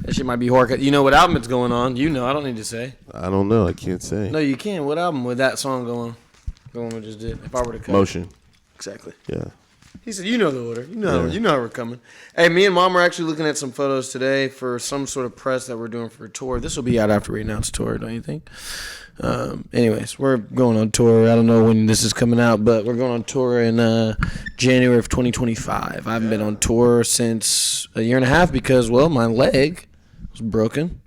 That shit might be horror. You know what album it's going on? You know, I don't need to say. I don't know. I can't say. No, you can. What album would that song go on? The one we just did. If I were to cut. Motion. Exactly. Yeah. He said, "You know the order. You know how we're coming." Hey, me and Mom are actually looking at some photos today for some sort of press that we're doing for a tour. This will be out after we announce tour, don't you think? Anyways, we're going on tour. I don't know when this is coming out, but we're going on tour in January of 2025. I haven't been on tour since a year and a half because, well, my leg was broken,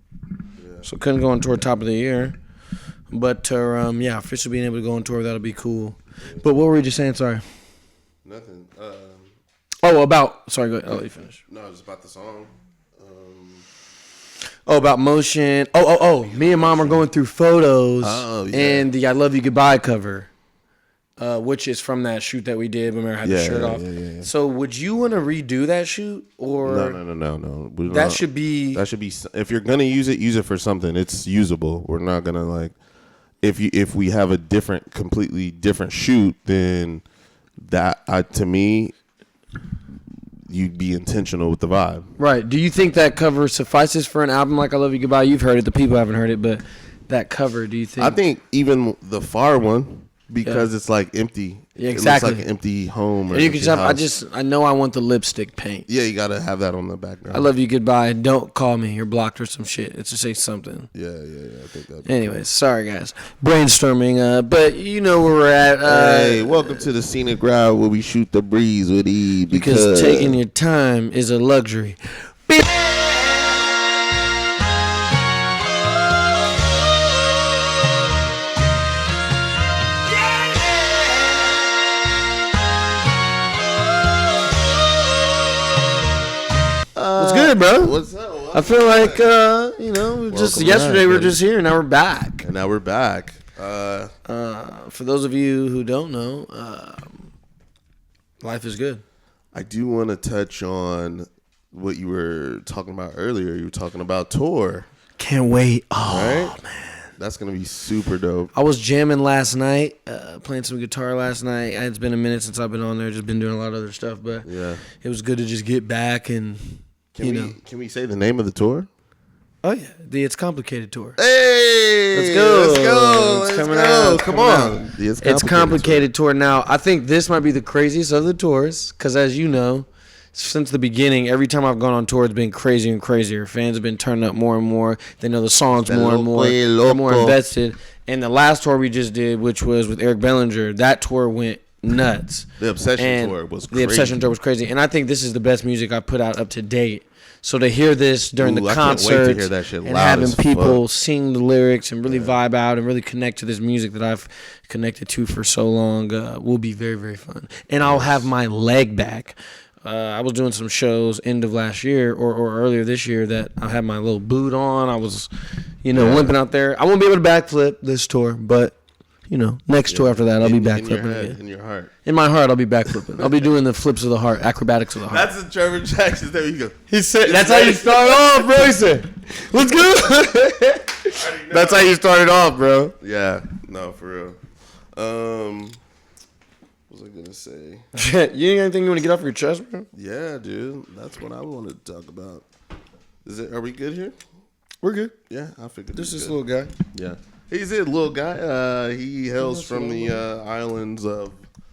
so couldn't go on tour top of the year. But officially being able to go on tour, that'll be cool. But what were you just saying? Sorry. Nothing. Sorry, go ahead. I'll let you finish. No, it was about the song. About Motion. Me and Mom are going through photos and the I Love You Goodbye cover, which is from that shoot that we did when we had the shirt off. Yeah. So would you want to redo that shoot? Or No. That should be, if you're going to use it for something, it's usable. We're not going to like, if we have a completely different shoot, then that, to me, you'd be intentional with the vibe. Right. Do you think that cover suffices for an album like I Love You Goodbye? You've heard it. The people haven't heard it, but that cover, do you think? I think even the far one, because it's like empty. Yeah, exactly. It looks like an empty home. Or and you can house. I know I want the lipstick paint. Yeah, you got to have that on the background. I Love You Goodbye. Don't call me. You're blocked or some shit. It's to say something. Yeah. I think that. Anyways, sorry guys. Brainstorming. But you know where we're at. Hey, welcome to the scenic route where we shoot the breeze with ease. Because taking your time is a luxury. What's good, bro? What's up? I feel like yesterday we were just here, now we're back. And now we're back. For those of you who don't know, life is good. I do want to touch on what you were talking about earlier. You were talking about tour. Can't wait. Oh, right? Man. That's going to be super dope. I was jamming last night, playing some guitar last night. It's been a minute since I've been on there. Just been doing a lot of other stuff. But it was good to just get back and, Can we say the name of the tour? Oh, yeah. The It's Complicated tour. Hey! Let's go. It's coming out. Come on. It's Complicated tour. Now, I think this might be the craziest of the tours because, as you know, since the beginning, every time I've gone on tour, it's been crazier and crazier. Fans have been turning up more and more. They know the songs more and more. They're more invested. And the last tour we just did, which was with Eric Bellinger, that tour went nuts. The Obsession tour was crazy. The Obsession tour was crazy. And I think this is the best music I've put out up to date. So to hear this during the concerts and having people sing the lyrics and really vibe out and really connect to this music that I've connected to for so long will be very, very fun. And I'll have my leg back. I was doing some shows end of last year or earlier this year that I had my little boot on. I was, limping out there. I won't be able to backflip this tour, but next tour after that, I'll be backflipping again. In your heart. In my heart, I'll be backflipping. I'll be doing the flips of the heart, acrobatics of the heart. That's the Trevor Jackson. There you go. He said, that's how you start off, bro. He said, let's go. That's how you started off, bro. Yeah. No, for real. What was I going to say? You ain't anything you want to get off your chest, bro? Yeah, dude. That's what I wanted to talk about. Are we good here? We're good. Yeah, I figured. This is little guy. Yeah. He's a little guy. He hails from the islands of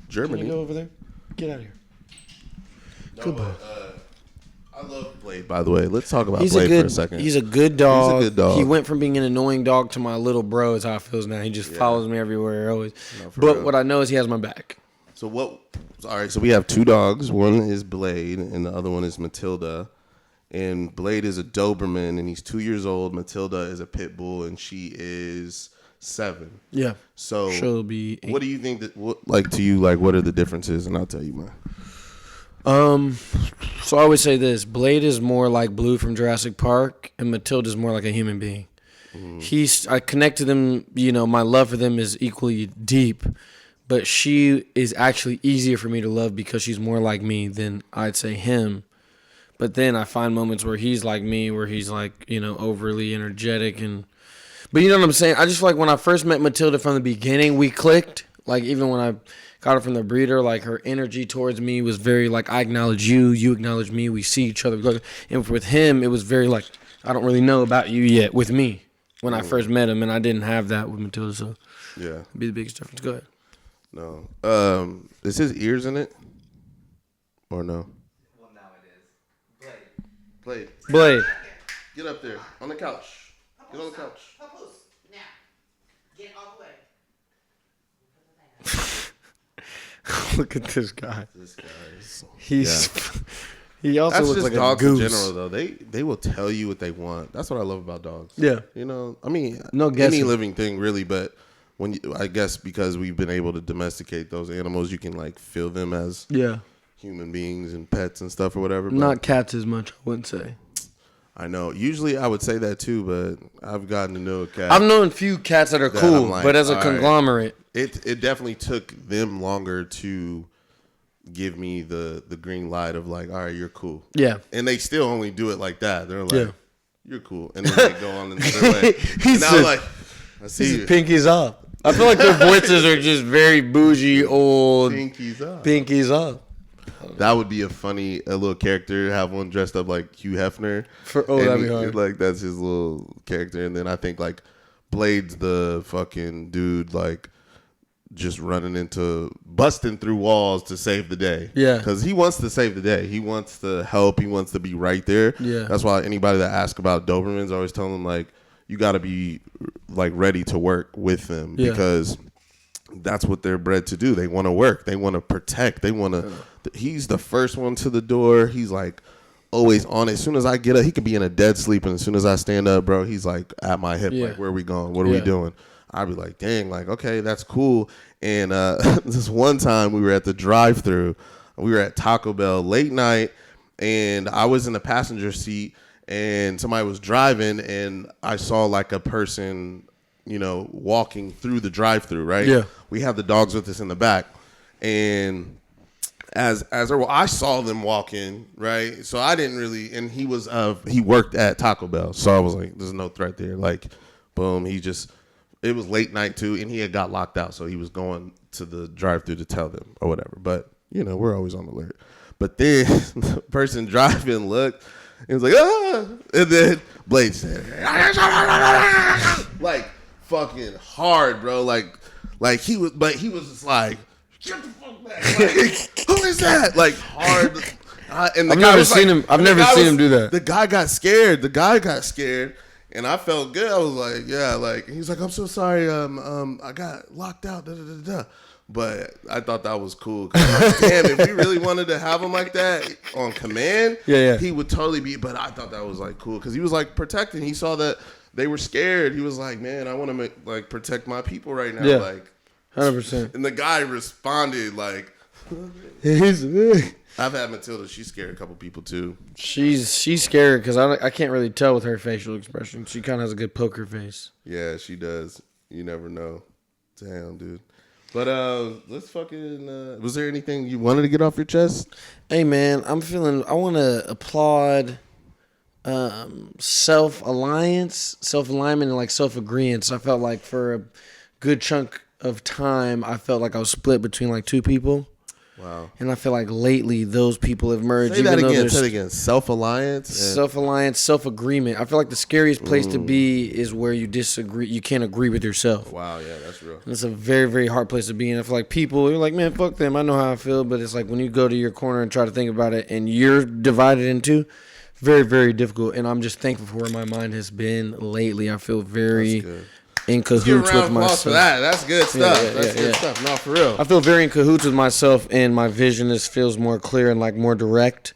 Germany. Can you go over there? Get out of here. Goodbye. I love Blade, by the way. Let's talk about Blade for a second. He's a good dog. He's a good dog. He went from being an annoying dog to my little bro is how it feels now. He just follows me everywhere always. But what I know is he has my back. So all right, so we have two dogs. One is Blade and the other one is Matilda. And Blade is a Doberman, and he's 2 years old. Matilda is a pit bull, and she is 7. Yeah. So she'll be 8. What do you think to you, what are the differences? And I'll tell you mine. So I always say this: Blade is more like Blue from Jurassic Park, and Matilda is more like a human being. I connect to them. My love for them is equally deep, but she is actually easier for me to love because she's more like me than I'd say him. But then I find moments where he's like me, where he's overly energetic. But you know what I'm saying? I just feel like when I first met Matilda from the beginning, we clicked. Even when I got her from the breeder, her energy towards me was very I acknowledge you, you acknowledge me, we see each other. And with him, it was very I don't really know about you yet with me when I first met him, and I didn't have that with Matilda, so Yeah. it'd be the biggest difference. Go ahead. No. Is his ears in it? Or no? Well, now it is. Blade. Get up there. On the couch. Get on the couch. Papoose, now. Get all the way. Look at this guy. This guy is... He also That's looks just like dogs a goose. in general, though. They will tell you what they want. That's what I love about dogs. Yeah. You know, I mean, No any guessing. living thing, really, but when I guess because we've been able to domesticate those animals, you can, like, feel them as human beings and pets and stuff or whatever. But Not cats as much, I wouldn't say. I know. Usually I would say that, too, but I've gotten to know a cat. I've known a few cats that are That cool, I'm like, but as a all right. conglomerate. It definitely took them longer to give me the green light of like, all right, you're cool. Yeah. And they still only do it like that. They're like, Yeah. you're cool. And then they go on another way. And said, I'm like, I see you. Pinkies up. I feel like their voices are just very bougie, old. Pinkies up. Pinkies up. That would be a little character, have one dressed up like Hugh Hefner. That'd be hard. Like, that's his little character. And then I think like Blade's the fucking dude, like, just busting through walls to save the day. Yeah. Because he wants to save the day. He wants to help. He wants to be right there. Yeah. That's why anybody that asks about Dobermans, I always tell them, like, you got to be, like, ready to work with them. Yeah. Because that's what they're bred to do. They want to work. They want to protect. They want to. He's the first one to the door. He's, like, always on it. As soon as I get up, he could be in a dead sleep. And as soon as I stand up, bro, he's, like, at my hip. Yeah. Like, where are we going? What are we doing? I'd be like, dang, like, okay, that's cool. And this one time we were at the drive-thru. We were at Taco Bell late night, and I was in the passenger seat, and somebody was driving, and I saw, like, a person, you know, walking through the drive-thru, right? Yeah. We have the dogs with us in the back. And I saw them walking, right? So I didn't really, and he worked at Taco Bell. So I was like, there's no threat there. Like, boom, it was late night too, and he had got locked out, so he was going to the drive-thru to tell them or whatever. But you know, we're always on alert. But then the person driving looked, and was like, ah, and then Blade said, like fucking hard, bro, like he was just like, get the fuck back, like, who is that? Like hard. And I've never seen him do that. The guy got scared. And I felt good. I was like, yeah, like, he's like, I'm so sorry. I got locked out. Da, da, da, da. But I thought that was cool. 'Cause I'm like, damn, if we really wanted to have him like that on command, he would totally be. But I thought that was like cool because he was like protecting. He saw that they were scared. He was like, man, I want to like protect my people right now. Yeah. Like, 100%. and the guy responded like, He's I've had Matilda. She's scared a couple people too. She's scared because I can't really tell with her facial expression. She kind of has a good poker face. Yeah, she does. You never know. Damn, dude. But let's fucking. Was there anything you wanted to get off your chest? Hey man, I want to applaud self-alignment, and like self-agreeance. I felt like for a good chunk of time, I felt like I was split between like two people. Wow. And I feel like lately those people have merged. Say that again. Say it again. Self-alliance. Self-alliance, self-agreement. I feel like the scariest place to be is where you disagree. You can't agree with yourself. Wow, yeah, that's real. And it's a very, very hard place to be. And I feel like people, you're like, man, fuck them. I know how I feel. But it's like when you go to your corner and try to think about it and you're divided into, very, very difficult. And I'm just thankful for where my mind has been lately. I feel very in cahoots with myself. For that. That's good stuff. That's good stuff. No, for real. I feel very in cahoots with myself, and my vision feels more clear and like more direct.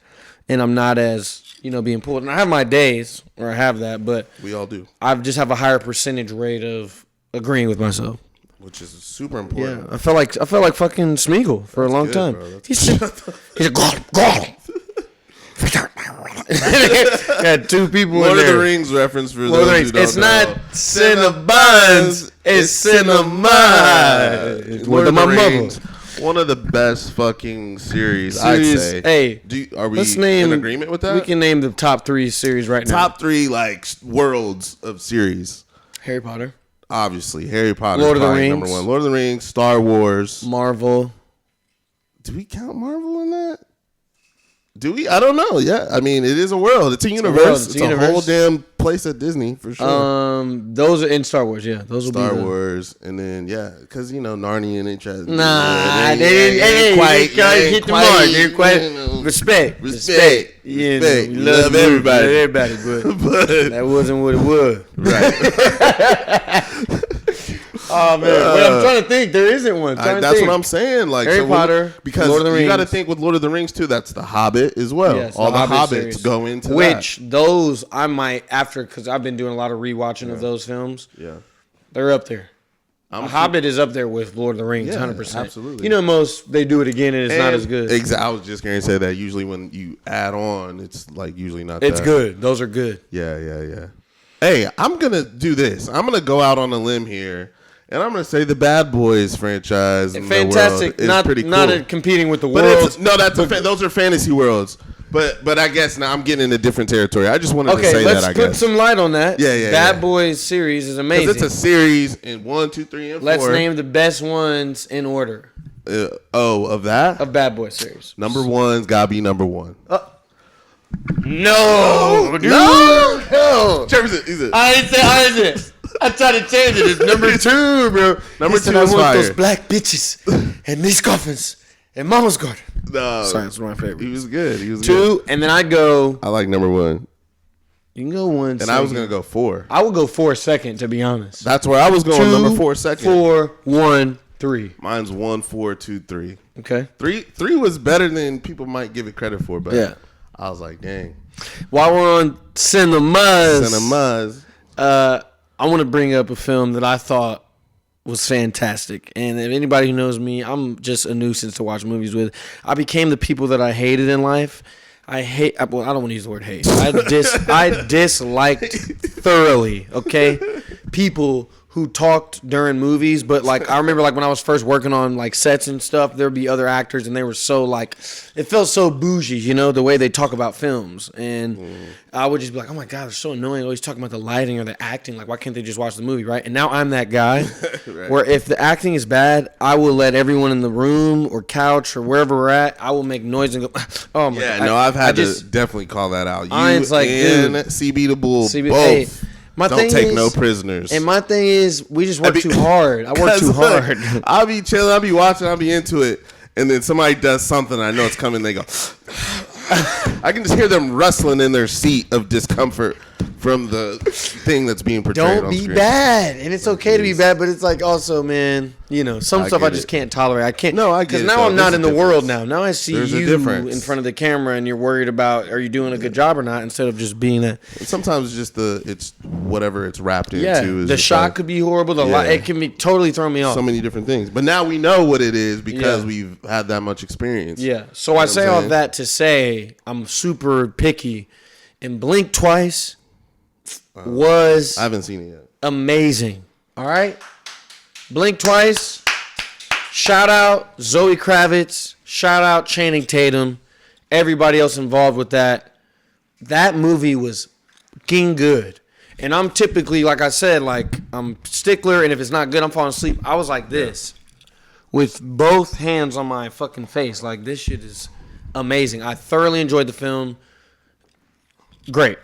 And I'm not as, being pulled. And I have my days where I have that, but we all do. I just have a higher percentage rate of agreeing with myself, which is super important. Yeah, I felt like fucking Smeagol for a long time. He's like, God. Got two people Lord in there. of the Rings reference for Lord of the Rings. It's not Cinnabons, it's Cinnamon. Lord of the Rings, one of the best fucking series, I'd say. Hey, are we in agreement with that? We can name the top 3 series right now. Top 3 like worlds of series. Harry Potter. Obviously, Harry Potter. Lord of the Rings. Number 1. Lord of the Rings, Star Wars. Marvel. Do we count Marvel in that? Do we? I don't know. Yeah, I mean, it is a world. It's a universe. It's It's a a universe. whole damn place at Disney for sure. Those are in Star Wars. Yeah, those will Star be Wars, and then because Narnia and it tries. Nah, they ain't quite hit the mark. They ain't quite respect. Yeah, respect. we Love everybody. but that wasn't what it was. Right. Oh man, but I'm trying to think. There isn't one. That's what I'm saying. Like Harry Potter, because Lord of the you got to Rings. think with Lord of the Rings too. That's the Hobbit as well. Yes, all the Hobbit Hobbits series. go into which that. those I might after because I've been doing a lot of rewatching of those films. Yeah, they're up there. Hobbit is up there with Lord of the Rings, 100%. Absolutely. You know, most they do it again and it's not as good. Exactly. I was just going to say that usually when you add on, it's like usually not. It's that good. Those are good. Yeah. Hey, I'm gonna do this. I'm gonna go out on a limb here. And I'm gonna say the Bad Boys franchise. Fantastic. In the world is pretty cool. Not competing with the But world. those are fantasy worlds. But I guess now I'm getting into different territory. I just wanted to say let's that. I put guess some light on that. Yeah. Bad Boys series is amazing. because it's a series in 1, 2, 3, and 4. Let's name the best ones in order Of that of Bad Boys series. number 1's gotta be number 1. No, dude. No. Jefferson, he's it. I ain't say. I tried to change it. It's number 2, bro. Number He said, 2 I is want fire. those black bitches and these coffins and Mama's garden. No, Sorry, that's one of my favorites. he was good. 2, and then I go. I like number 1, You can go 1. and I was gonna go 4. I would go 4 second, to be honest. That's where I was going. 2, Number 4 second. 4, 1, 3. Mine's 1, 4, 2, 3. Okay. 3 was better than people might give it credit for, but Yeah. I was like, dang. While we're on cinemas, I want to bring up a film that I thought was fantastic. And if anybody who knows me, I'm just a nuisance to watch movies with. I became the people that I hated in life. I don't want to use the word hate. I disliked thoroughly, okay? People who talked during movies, but like I remember like when I was first working on like sets and stuff, there'd be other actors and they were so like it felt so bougie, the way they talk about films. And I would just be like, oh my God, they're so annoying, always talking about the lighting or the acting. Like, why can't they just watch the movie, right? And now I'm that guy where if the acting is bad, I will let everyone in the room or couch or wherever we're at, I will make noise and go, oh my God. I've had to definitely call that out. You and CB the Bull both. Hey, Don't take no prisoners. And my thing is, we just work too hard. I work too hard. I'll be chilling. I'll be watching. I'll be into it. And then somebody does something. I know it's coming. They go. I can just hear them rustling in their seat of discomfort from the thing that's being portrayed Don't on be screen. bad. And it's okay to be bad, but it's like also, man, some stuff I just can't tolerate. I can't. No, I get it. Because now I'm not in the world now. Now I see There's a you difference. in front of the camera and you're worried about are you doing a good job or not instead of just being a. Sometimes it's just it's whatever it's wrapped into. Yeah, is the just shot like, could be horrible. It can be totally throw me off. so many different things. But now we know what it is because we've had that much experience. Yeah. So I say all that to say I'm super picky. And Blink Twice was I haven't seen it yet. amazing. All right? Blink Twice. Shout out Zoe Kravitz. Shout out Channing Tatum. Everybody else involved with that. That movie was fucking good. And I'm typically, like I said, I'm stickler, and if it's not good, I'm falling asleep. I was like this. With both hands on my fucking face. Like, this shit is amazing. I thoroughly enjoyed the film. Great.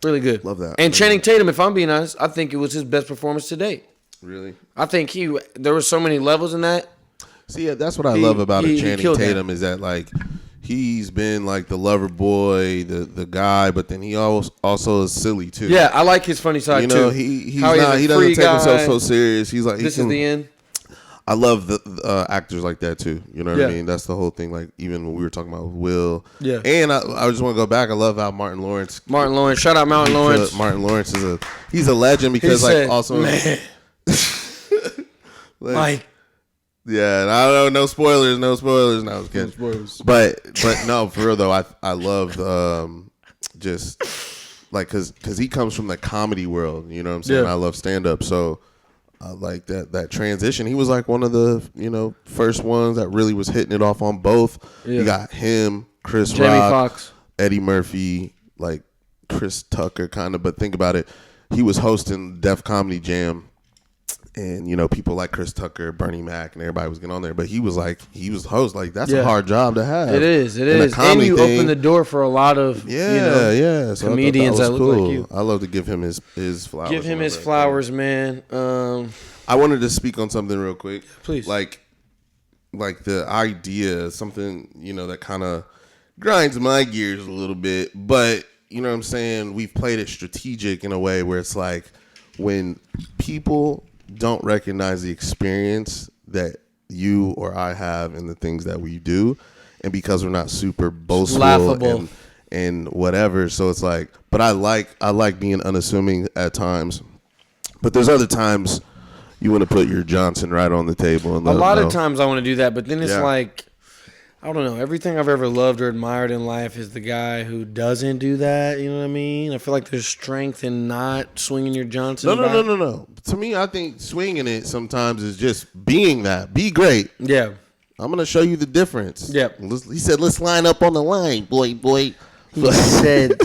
Really good. Love that. And Channing Tatum, if I'm being honest, I think it was his best performance to date. Really? I think there were so many levels in that. See, that's what I love about Channing killed Tatum is that like he's been like the lover boy, the guy, but then he also is silly too. Yeah, I like his funny side too. He doesn't take himself so serious. He's like this is the end. I love the actors like that too. You know what I Yeah. mean? That's the whole thing. Like even when we were talking about Will. Yeah. And I just want to go back. I love how Martin Lawrence. Shout out Martin Lawrence. Martin Lawrence is he's a legend because also man. Like yeah, and I don't know, no spoilers. No, I was kidding. spoilers. But no, for real though, I love just like because he comes from the comedy world. You know what I'm saying? Yeah. I love stand up, so I like that transition. He was like one of the first ones that really was hitting it off on both. Yeah. You got him, Chris Jamie Rock, Foxx. Eddie Murphy, like Chris Tucker, kind of. But think about it, he was hosting Def Comedy Jam. And, you know, people like Chris Tucker, Bernie Mac, and everybody was getting on there. But he was the host. Like, that's a hard job to have. It is. And you open the door for a lot of, so comedians that look like you. I love to give him his flowers. Give him his flowers, man. I wanted to speak on something real quick. Please. Like the idea, something, you know, that kind of grinds my gears a little bit. But, you know what I'm saying? We've played it strategic in a way where it's like when people don't recognize the experience that you or I have in the things that we do, and because we're not super boastful and whatever, so it's like, but I like being unassuming at times, but there's other times you want to put your Johnson right on the table. And a lot of times I want to do that, but then it's like, I don't know. Everything I've ever loved or admired in life is the guy who doesn't do that. You know what I mean? I feel like there's strength in not swinging your Johnson. No. To me, I think swinging it sometimes is just being that. Be great. Yeah. I'm going to show you the difference. Yeah. He said, let's line up on the line, boy. He said.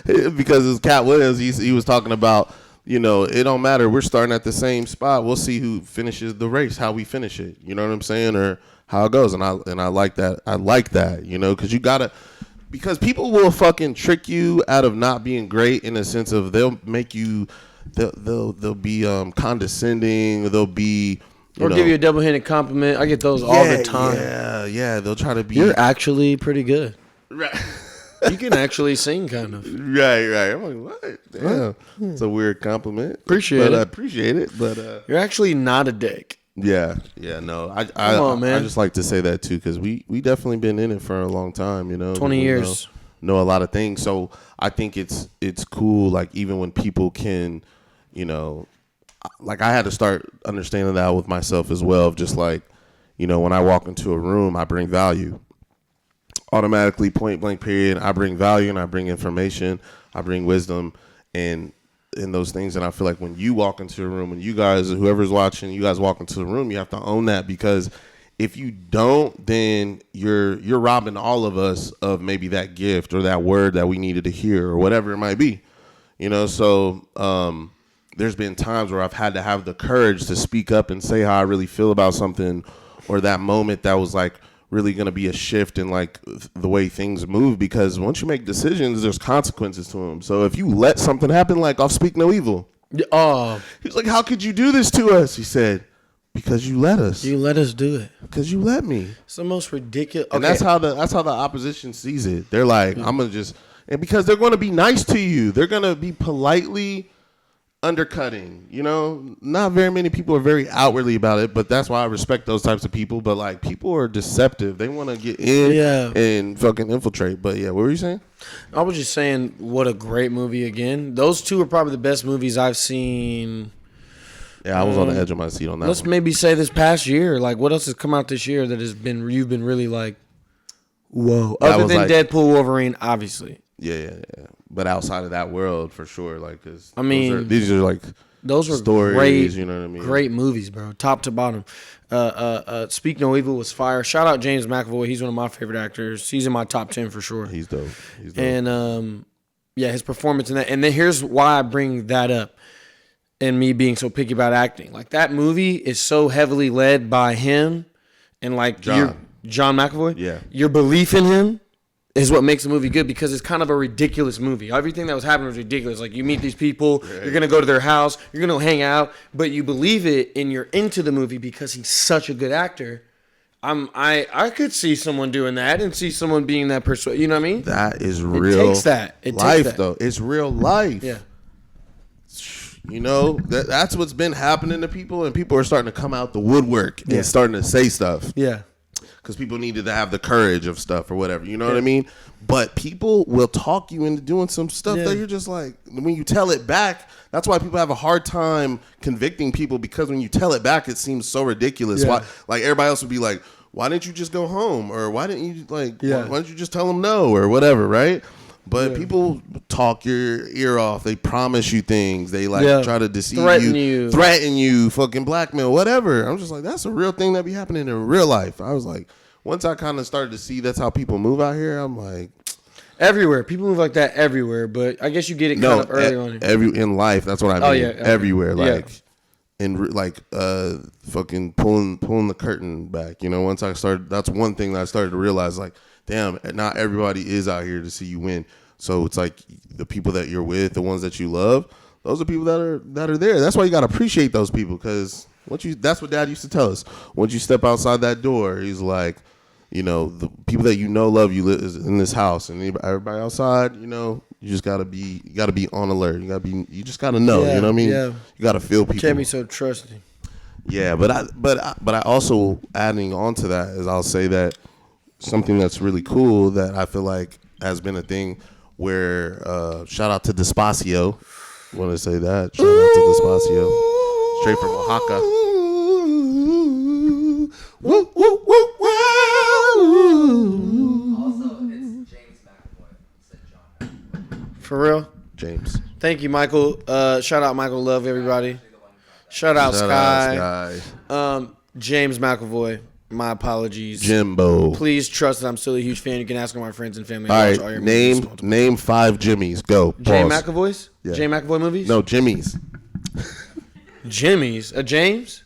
Because it was Cat Williams. He was talking about, you know, it don't matter. We're starting at the same spot. We'll see who finishes the race, how we finish it. You know what I'm saying? Or how it goes. And I like that. I like that, you know, because people will fucking trick you out of not being great, in a sense of they'll make you, they'll be condescending. They'll be, give you a double-handed compliment. I get those all the time. Yeah. They'll try to be. You're actually pretty good. Right. You can actually sing, kind of. Right. I'm like, what? Damn. It's a weird compliment. Appreciate it. I appreciate it. But you're actually not a dick. Yeah. No. I just like to say that too, because we definitely been in it for a long time. You know, 20 years. Know a lot of things. So I think it's cool. Like, even when people can, you know, like I had to start understanding that with myself as well. Of just like, you know, when I walk into a room, I bring value. Automatically, point blank period, I bring value and I bring information, I bring wisdom and those things. And I feel like when you walk into a room, when you guys, whoever's watching, you guys walk into the room, you have to own that, because if you don't, then you're robbing all of us of maybe that gift or that word that we needed to hear or whatever it might be, you know. So there's been times where I've had to have the courage to speak up and say how I really feel about something, or that moment that was like really going to be a shift in like the way things move, because once you make decisions, there's consequences to them. So if you let something happen, like I'll speak no evil. He's like, how could you do this to us? He said, because you let us. You let us do it. Because you let me. It's the most ridiculous. And that's how the opposition sees it. They're like, I'm going to just, and because they're going to be nice to you. They're going to be politely undercutting, you know. Not very many people are very outwardly about it, but that's why I respect those types of people. But like, people are deceptive. They want to get in and fucking infiltrate. But yeah, what were you saying? I was just saying, what a great movie again. Those two are probably the best movies I've seen. Yeah, I was on the edge of my seat on that. Let's maybe say this past year. Like, what else has come out this year that you've been really like, whoa? Other than like, Deadpool, Wolverine, obviously. Yeah. But outside of that world, for sure. Like, cause I mean, these are like those were stories. Great, you know what I mean? Great movies, bro. Top to bottom. Speak No Evil was fire. Shout out James McAvoy. He's one of my favorite actors. He's in my top 10 for sure. He's dope. And his performance in that. And then here's why I bring that up. And me being so picky about acting. Like, that movie is so heavily led by him and like John McAvoy. Yeah. Your belief in him is what makes the movie good, because it's kind of a ridiculous movie. Everything that was happening was ridiculous. Like, you meet these people, right. You're going to go to their house, you're going to hang out, but you believe it and you're into the movie because he's such a good actor. I could see someone doing that and see someone being that person. You know what I mean? That is real. It takes that. Life, though. It's real life. Yeah. You know, that's what's been happening to people, and people are starting to come out the woodwork and starting to say stuff. Yeah. Because people needed to have the courage of stuff or whatever. You know what I mean? But people will talk you into doing some stuff that you're just like, when you tell it back, that's why people have a hard time convicting people, because when you tell it back, it seems so ridiculous. Why, like, everybody else would be like, why didn't you just go home? Or why didn't you, like, why don't you just tell them no or whatever, right? But people talk your ear off. They promise you things. They try to deceive threaten you, fucking blackmail, whatever. I'm just like, that's a real thing that be happening in real life. I was like, once I kind of started to see that's how people move out here, I'm like, everywhere. People move like that everywhere. But I guess you get it kind of early on. In life, that's what I mean. Oh, yeah. Okay. Everywhere. Like, and like fucking pulling the curtain back. You know, once I started, that's one thing that I started to realize. Like, damn, not everybody is out here to see you win. So it's like the people that you're with, the ones that you love, those are people that are there. That's why you gotta appreciate those people, because that's what Dad used to tell us. Once you step outside that door, he's like, you know, the people that you know love you is in this house, and everybody outside, you know, you just gotta be on alert. You just gotta know. You know what I mean? Yeah. You gotta feel people. Can't be so trusting. Yeah, but I also, adding on to that, is I'll say that something that's really cool that I feel like has been a thing where shout out to Despacio. Want to say that? Shout out to Despacio, straight from Oaxaca. Woo, woo, woo, woo. Also, it's James McAvoy. Said John McAvoy. For real? James. Thank you, Michael. Shout out Michael. Love everybody. Shout out Sky. James McAvoy. My apologies. Jimbo. Please trust that I'm still a huge fan. You can ask all my friends and family. All I watch right, your movies multiple name 5 Jimmys. Go. Jay Pause. McAvoy's? Yeah. Jay McAvoy movies? No, Jimmy's. Jimmy's. James?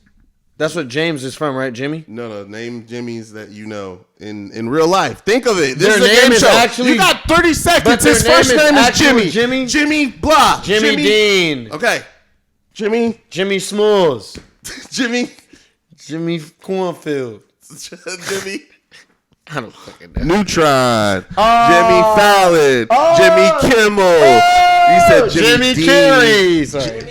That's what James is from, right? Jimmy? No, name Jimmy's that you know in real life. Think of it. This Their is a name game is show. actually- You got 30 seconds. But their His first name is name is actually Jimmy. Jimmy? Jimmy blah. Jimmy Dean. Okay. Jimmy. Jimmy Smalls. Jimmy. Jimmy Cornfield. Jimmy. I don't fucking know. Neutron. Jimmy Fallon. Jimmy Kimmel. You said Jimmy Dean. Carrey. Sorry.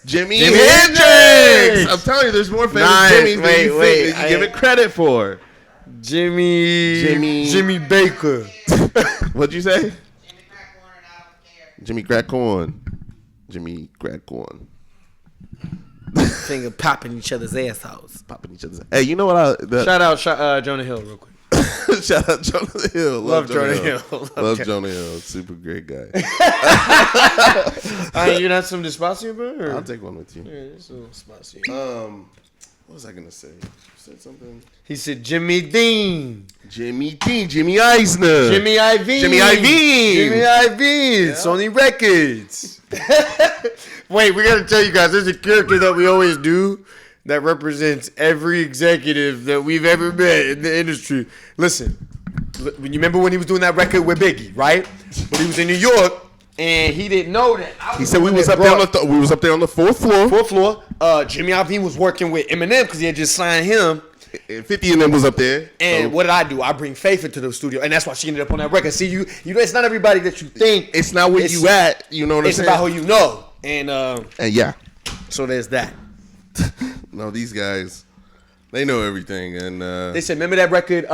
Jimmy Jimi Hendrix. Hendrix. I'm telling you, there's more famous Nice. Jimmys than you Wait, think that you give it credit for. Jimmy Baker. What'd you say? Jimmy Crackcorn and I don't care. Jimmy Crackcorn. Jimmy Crackcorn. Finger popping each other's assholes. Popping each other's. Hey, you know what? Shout out Jonah Hill real quick. Shout out Jonah Hill. Love Jonah Hill. Love Jonah Hill. Super great guy. You not some Despacio, bro? Or? I'll take one with you. Yeah, it's a little Despacio. What was I gonna say? You said something. He said Jimmy Dean. Jimmy Dean. Jimmy Eisner. Jimmy Iovine. Jimmy Iovine. Jimmy Iovine. Sony Records. Wait, we gotta tell you guys, there's a character that we always do that represents every executive that we've ever met in the industry. Listen, you remember when he was doing that record with Biggie, right? But he was in New York and he didn't know that. He said we was up there on the we was up there on the fourth floor. fourth floor. Jimmy Iovine was working with Eminem because he had just signed him. And 50 of them was up there. And what did I do? I bring Faith into the studio, and that's why she ended up on that record. See, you know, it's not everybody that you think. It's not where you at. You know what I'm It's saying? about who you know, and yeah. so there's that. No, these guys, they know everything, and They said, remember that record?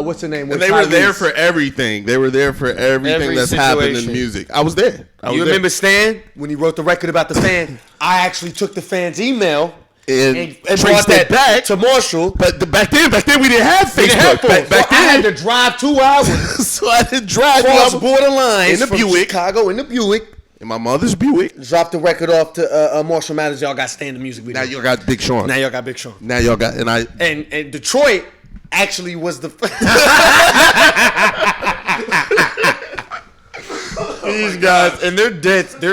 What's the name? and they were there for everything. They were there for everything Every that's happened in situation. music. I was there. You remember Stan when he wrote the record about the fan? I actually took the fan's email and brought traced that it back to Marshall. But back then we didn't have Facebook. We didn't have phones. Back So I had then, to drive 2 hours so I did drive across border lines in the from Buick. Chicago in the Buick. In my mother's Buick. Dropped the record off to Marshall Mathers. Y'all got Stan the music video. Now y'all got Big Sean. Now y'all got Big Sean. Now y'all got And Detroit actually was the these guys, and they're dead. They're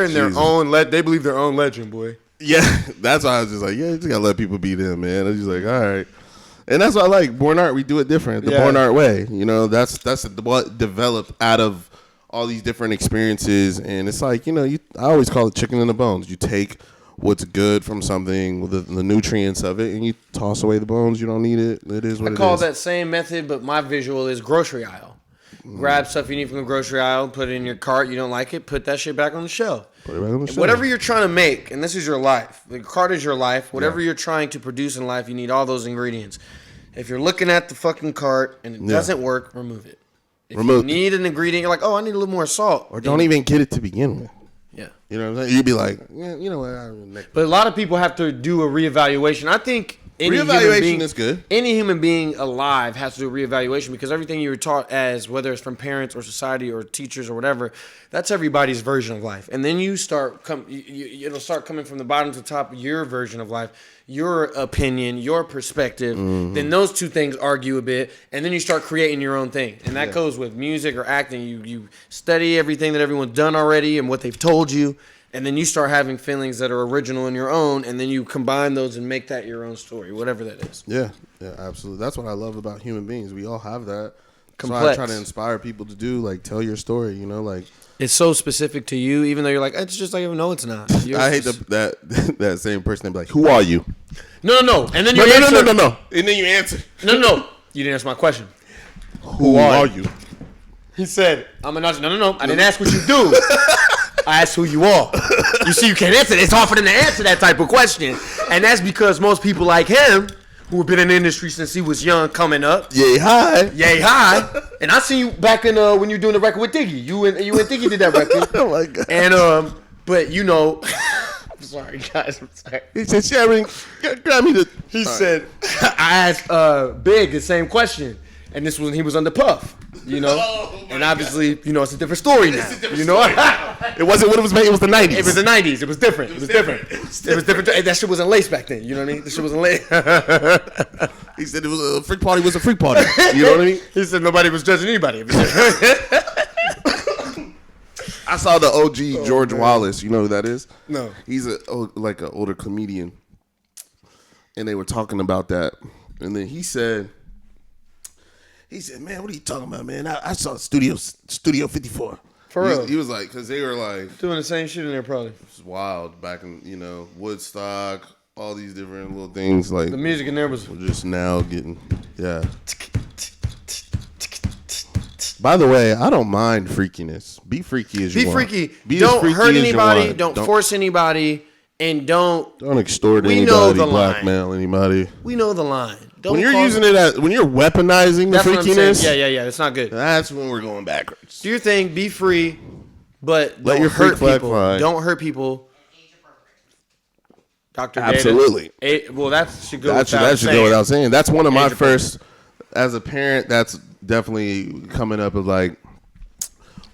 in their Jesus. own. They believe their own legend, boy. Yeah, that's why I was just like, yeah, you just gotta let people be them, man. I was just like, all right. And that's why I like BORNART. We do it different, the Yeah. BORNART way. You know, that's what developed out of all these different experiences. And it's like, you know, I always call it chicken and the bones. You take what's good from something, with the nutrients of it, and you toss away the bones. You don't need it. It is what it is. I call that same method, but my visual is grocery aisle. Grab stuff you need from the grocery aisle, put it in your cart. You don't like it, put that shit back on the shelf. Put it back on the shelf. Whatever you're trying to make, and this is your life. The cart is your life. Whatever you're trying to produce in life, you need all those ingredients. If you're looking at the fucking cart and it doesn't work, remove it. If you need an ingredient, you're like, oh, I need a little more salt. Or don't even get it to begin with. Yeah. You know what I'm saying? You'd be like, yeah, you know what? But a lot of people have to do a reevaluation. I think any Reevaluation human being, is good. Any human being alive has to do a reevaluation because everything you were taught as, whether it's from parents or society or teachers or whatever, that's everybody's version of life. And then you start it'll start coming from the bottom to the top of your version of life. your opinion, your perspective, then those two things argue a bit, and then you start creating your own thing. And that goes with music or acting. You study everything that everyone's done already and what they've told you, and then you start having feelings that are original in your own, and then you combine those and make that your own story, whatever that is. Yeah, absolutely. That's what I love about human beings. We all have that. Complex. So I try to inspire people to do, like, tell your story, like. It's so specific to you, even though you're like, it's just like, no, it's not. I hate that same person that be like, who are you? No. And then you answer. No. And then you answer. No. You didn't answer my question. Who are you? He said, I'm a Nazi. No. I didn't ask what you do. I asked who you are. You see, you can't answer. It's hard for them to answer that type of question. And that's because most people like him, who have been in the industry since he was young, coming up. Yay, hi. And I seen you back in when you were doing the record with Diggy. You and Diggy did that record. Oh, my God. And, but, I'm sorry, guys. I'm sorry. He said, Sharon, grab me the... He said, I asked Big the same question. And this was when he was under Puff, and obviously, it's a different story now, It wasn't what it was made. It was the 90s. It was the 90s. It was different. It was different. That shit wasn't laced back then. You know what I mean? That shit wasn't laced. He said it was a freak party. Was a freak party. You know what I mean? He said nobody was judging anybody. I saw the OG George Wallace. You know who that is? No. He's an older comedian, and they were talking about that, and then he said, man, what are you talking about, man? I saw Studio 54. For real? He was like, because they were like doing the same shit in there probably. It was wild back in, Woodstock, all these different little things. Like the music in there was just now getting, yeah. By the way, I don't mind freakiness. Be freaky as you want. Be freaky. Don't hurt anybody. Don't force anybody. And don't extort anybody, blackmail anybody. We know the line. When you're using it when you're weaponizing the freakiness. Yeah, it's not good. That's when we're going backwards. Do your thing, be free, but don't hurt people. Don't hurt people. Dr. Absolutely. Well, that should go without saying. That's one of my first, as a parent, that's definitely coming up of like,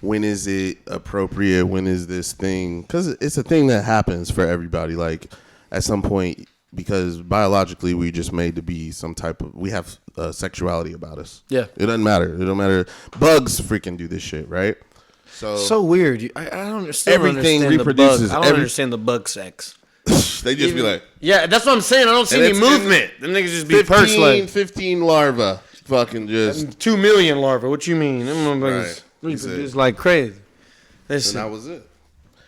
when is it appropriate? When is this thing? Because it's a thing that happens for everybody. Like at some point, because biologically we just made to be some type of. We have sexuality about us. Yeah, it doesn't matter. It don't matter. Bugs freaking do this shit, right? So weird. I don't understand. Everything reproduces. I don't understand the bug sex. They just be like, yeah, that's what I'm saying. I don't see any movement. Them niggas just be perched like 15 larvae, fucking just 2 million larvae. What you mean? Them right. It's like crazy. And that was it.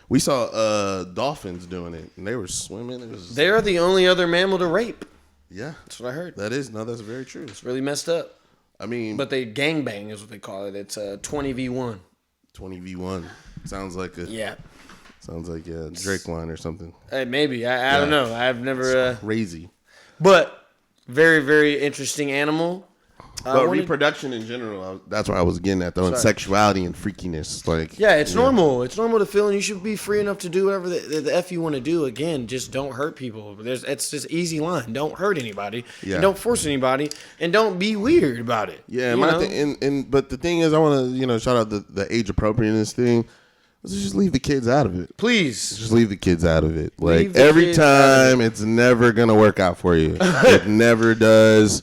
We saw dolphins doing it, and they were swimming. They're the only other mammal to rape. Yeah, that's what I heard. That's very true. It's really messed up. I mean, but they gangbang is what they call it. It's 20v1. 20v1 sounds like a Sounds like a Drake line or something. Maybe I don't know. I've never it's crazy, but very very interesting animal. But reproduction in general, that's what I was getting at, though, and sexuality and freakiness. Like, yeah, it's normal. It's normal to feel, and you should be free enough to do whatever the F you want to do. Again, just don't hurt people. It's just easy line. Don't hurt anybody. Yeah. And don't force anybody, and don't be weird about it. Yeah, but the thing is, I want to shout out the age appropriateness thing. Let's just leave the kids out of it. Please. Just leave the kids out of it. Like, every time, it's never going to work out for you. It never does.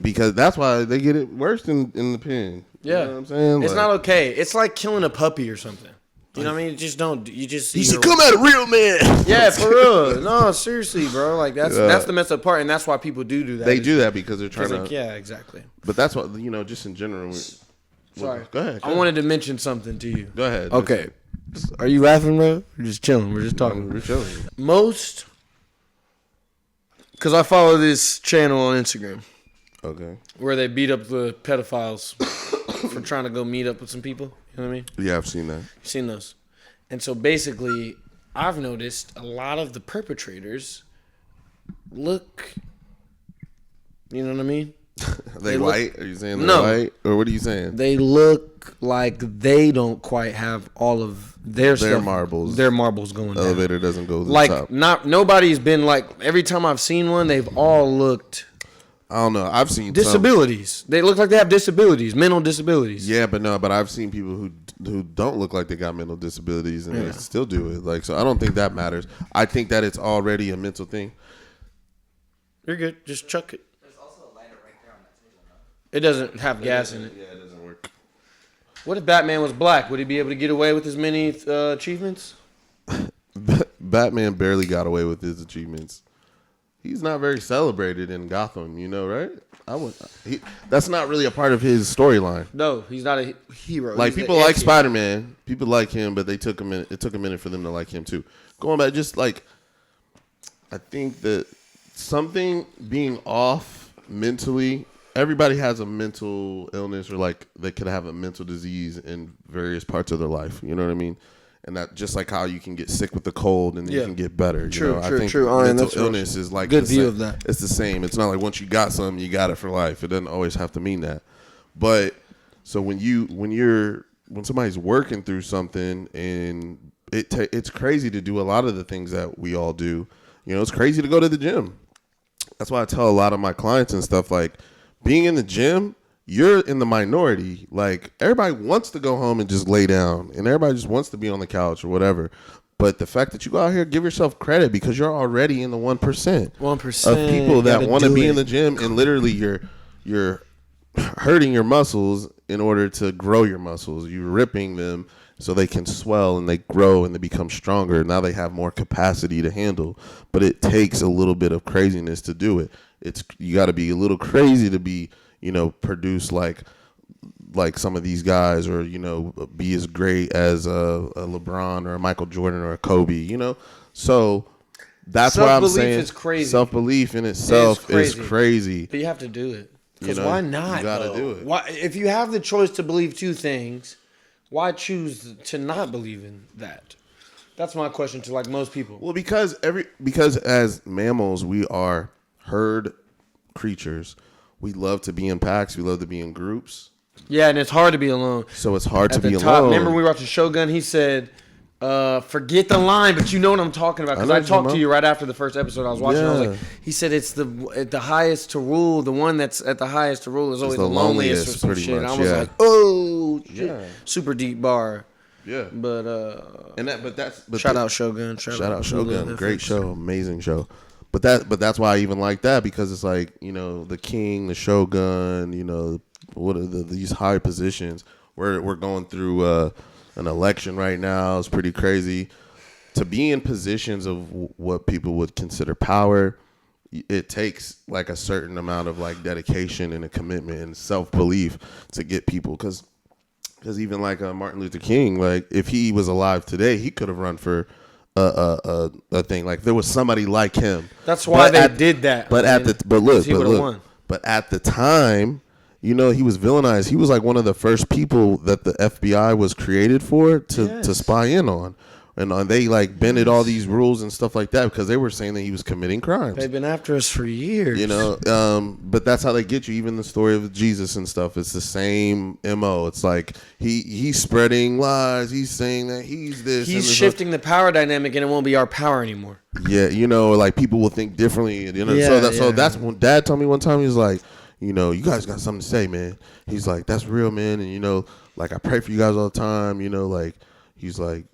Because that's why they get it worse in the pen. Yeah. You know what I'm saying? It's not okay. It's like killing a puppy or something. You know what I mean? Just don't. You should come at a real man. Yeah, for real. No, seriously, bro. Like, that's the messed up part, and that's why people do that. They do that because they're trying to. Yeah, exactly. But that's what, just in general. Sorry. Go ahead. I wanted to mention something to you. Go ahead. Okay. Are you laughing, bro? We're just chilling. We're just talking. We're chilling. Because I follow this channel on Instagram. Okay. Where they beat up the pedophiles for trying to go meet up with some people. You know what I mean? Yeah, I've seen that. You've seen those. And so basically, I've noticed a lot of the perpetrators look, you know what I mean? They white? Are you saying they're white? Or what are you saying? They look like they don't quite have all of their marbles. Their marbles going down. Elevator doesn't go to the top. Nobody's been like, every time I've seen one, they've all looked... I don't know. I've seen disabilities. They look like they have disabilities, mental disabilities. Yeah, but I've seen people who don't look like they got mental disabilities and they still do it. Like, so I don't think that matters. I think that it's already a mental thing. You're good. Just chuck it. There's also a lighter right there on that table, no? It doesn't have gas in it. Yeah, it doesn't work. What if Batman was black? Would he be able to get away with as many achievements? Batman barely got away with his achievements. He's not very celebrated in Gotham, right? That's not really a part of his storyline. No, he's not a hero. Like He's people the like anti- Spider-Man, people like him, but it took a minute for them to like him too. Going back, just like I think that something being off mentally. Everybody has a mental illness, or like they could have a mental disease in various parts of their life. You know what I mean? And that just like how you can get sick with the cold and then you can get better. True. I think True. mental illness is like good view of that. It's the same. It's not like once you got something, you got it for life. It doesn't always have to mean that. But so when somebody's working through something, and it's crazy to do a lot of the things that we all do. It's crazy to go to the gym. That's why I tell a lot of my clients and stuff, like being in the gym, you're in the minority. Like everybody wants to go home and just lay down, and everybody just wants to be on the couch or whatever. But the fact that you go out here, give yourself credit, because you're already in the 1%. 1% of people that want to be in the gym, and literally you're hurting your muscles in order to grow your muscles. You're ripping them so they can swell and they grow and they become stronger. Now they have more capacity to handle. But it takes a little bit of craziness to do it. You got to be a little crazy to be, produce like some of these guys, or be as great as a LeBron or a Michael Jordan or a Kobe. So that's why I'm saying is crazy. Self-belief in itself is crazy. But you have to do it. Because why not? You gotta do it. Why, if you have the choice to believe two things, why choose to not believe in that? That's my question to like most people. Well, because as mammals, we are herd creatures. We love to be in packs. We love to be in groups. Yeah, and it's hard to be alone. So it's hard to be top, alone. Remember we were watching Shogun? He said, forget the line, but you know what I'm talking about. Because I talked to you right after the first episode I was watching. I was like, he said it's the highest to rule. The one that's at the highest to rule is always the loneliest or some pretty shit. much, And I was like, oh, shit. Yeah. Super deep bar. Yeah. But shout out Shogun. Shout out Shogun. Great show. Amazing show. But that's why I even like that, because it's like, the king, the shogun, what are these high positions. We're going through an election right now. It's pretty crazy. To be in positions of what people would consider power, it takes like a certain amount of like dedication and a commitment and self-belief to get people, because even like Martin Luther King, like if he was alive today, he could have run for a thing. Like there was somebody like him. That's why they did that. But at the time, he was villainized. He was like one of the first people that the FBI was created for to spy in on. And they like bended all these rules and stuff like that because they were saying that he was committing crimes. They've been after us for years. But that's how they get you. Even the story of Jesus and stuff, it's the same MO. It's like he's spreading lies. He's saying that he's this. He's shifting the power dynamic, and it won't be our power anymore. Yeah, like people will think differently. So that's when Dad told me one time. He was like, you guys got something to say, man. He's like, that's real, man. And like I pray for you guys all the time. Like he's like.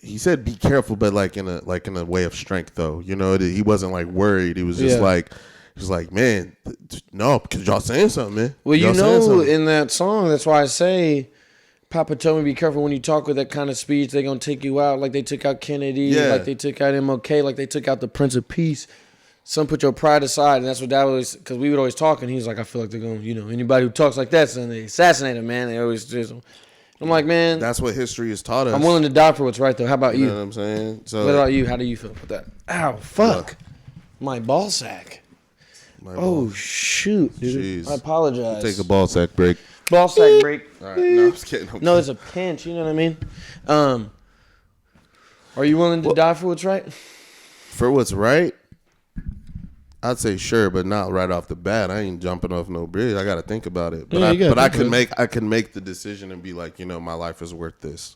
He said, "Be careful," but like in a way of strength, though. He wasn't like worried. He was just like, man, no, because y'all saying something, man. Well, in that song, that's why I say, Papa told me, be careful when you talk with that kind of speech. They're gonna take you out, like they took out Kennedy, like they took out MLK, like they took out the Prince of Peace. Some put your pride aside, and that's what Dad always, because we would always talk, and he's like, I feel like they're going, anybody who talks like that, son, they assassinate him, man. They always just. I'm like, man. That's what history has taught us. I'm willing to die for what's right, though. How about you? You know what I'm saying? So, what about you? How do you feel with that? Ow, fuck. My ball sack. Shoot, dude. Jeez. I apologize. Take a ball sack break. Ball sack break. All right. No, I'm just kidding. No, there's a pinch. You know what I mean? Are you willing to die for what's right? For what's right? I'd say sure, but not right off the bat. I ain't jumping off no bridge. I got to think about it. But I could make the decision and be like, my life is worth this.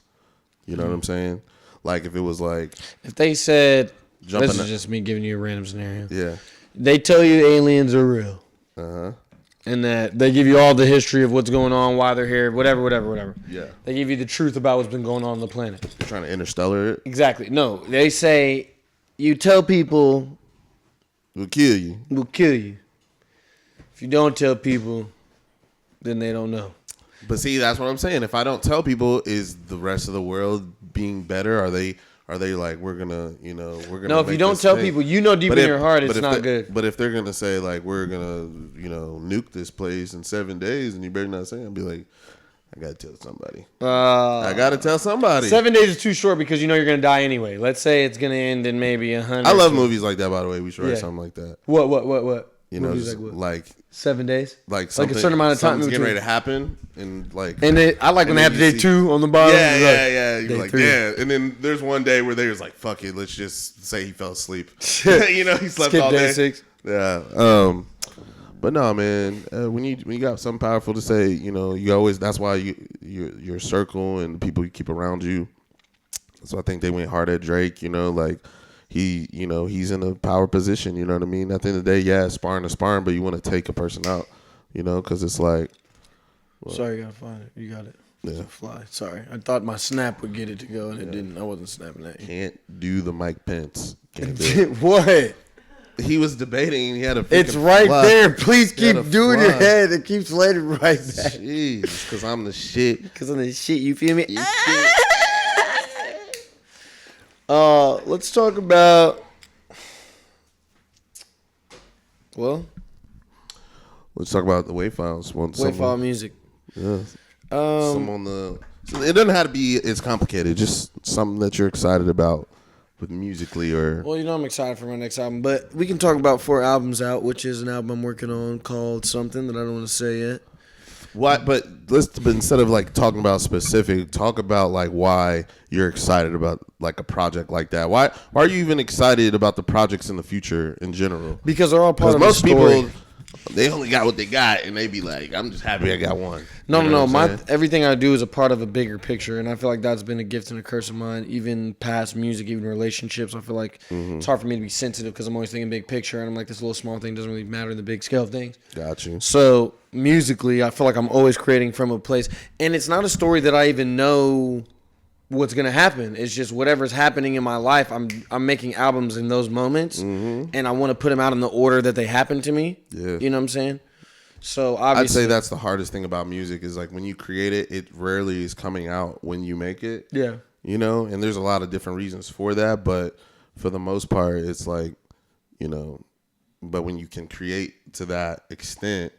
You know what I'm saying? Like if it was like, if they said, this is just me giving you a random scenario. Yeah. They tell you aliens are real. Uh-huh. And that they give you all the history of what's going on, why they're here, whatever. Yeah. They give you the truth about what's been going on the planet. You're trying to interstellar it? Exactly. No, they say you tell people We'll kill you. We'll kill you. If you don't tell people, then they don't know. But see, that's what I'm saying. If I don't tell people, is the rest of the world being better? Are they like, we're gonna, we're gonna? No, if you don't tell people, deep in your heart it's not good. But if they're gonna say like, we're gonna, nuke this place in 7 days, and you better not say it, I'll be like, I gotta tell somebody. I gotta tell somebody. 7 days is too short because you're gonna die anyway. Let's say it's gonna end in maybe 100. I love movies like that, by the way. We should write something like that. What? Just like 7 days, like a certain amount of time something's getting ready to happen, and I like when they have day 2 on the bottom. Yeah. You're like, yeah. And then there's one day where they was like, fuck it, let's just say he fell asleep. He slept all day. Day 6. Yeah. But no, man. When you got something powerful to say, you always. That's why your circle and the people you keep around you. So I think they went hard at Drake. He's in a power position. You know what I mean? At the end of the day, yeah, sparring to sparring, but you want to take a person out. Because it's like. Well, sorry, you gotta find it. You got it. Yeah. It's a fly. Sorry, I thought my snap would get it to go, and it didn't. I wasn't snapping at you. Can't do the Mike Pence. Can't do it. What? He was debating. He had a. It's right fly. there. Please keep doing your head. It keeps letting right back. Jeez, because I'm the shit. Because I'm the shit. You feel me? Let's talk about. Well, let's talk about the WAV files. WAV file music. Yeah. It doesn't have to be as complicated. Just something that you're excited about with musically or. Well, I'm excited for my next album, but we can talk about 4 albums out, which is an album I'm working on called something that I don't want to say yet. What? But instead of like talking about specific, talk about like why you're excited about like a project like that. Why are you even excited about the projects in the future in general? Because they're all part of most the story. people. They only got what they got, and they be like, "I'm just happy I got one." No. Everything I do is a part of a bigger picture, and I feel like that's been a gift and a curse of mine. Even past music, even relationships, I feel like it's hard for me to be sensitive because I'm always thinking big picture, and I'm like, this little small thing doesn't really matter in the big scale of things. Got you. So musically, I feel like I'm always creating from a place, and it's not a story that I even know what's gonna happen. It's just whatever's happening in my life. I'm making albums in those moments, and I want to put them out in the order that they happen to me. Yeah, you know what I'm saying. So obviously, I'd say that's the hardest thing about music is like when you create it, it rarely is coming out when you make it. Yeah, and there's a lot of different reasons for that, but for the most part, it's like, but when you can create to that extent.